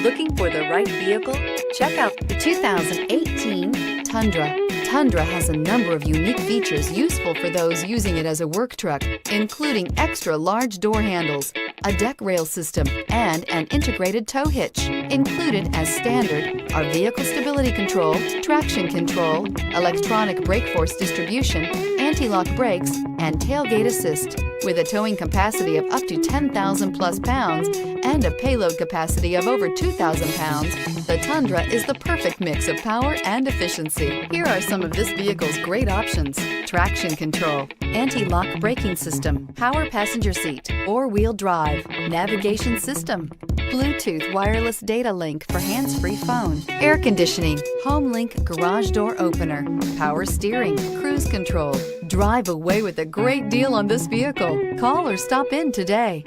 Looking for the right vehicle? Check out the 2018 Tundra. Tundra has a number of unique features useful for those using it as a work truck, including extra large door handles, a deck rail system, and an integrated tow hitch. Included as standard are vehicle stability control, traction control, electronic brake force distribution, anti-lock brakes, and tailgate assist. With a towing capacity of up to 10,000 plus pounds and a payload capacity of over 2,000 pounds, the Tundra is the perfect mix of power and efficiency. Here are some of this vehicle's great options: traction control, anti-lock braking system, power passenger seat, four-wheel drive, navigation system, Bluetooth wireless data link for hands-free phone, air conditioning, home link garage door opener, power steering, cruise control. Drive away with a great deal on this vehicle. Call or stop in today.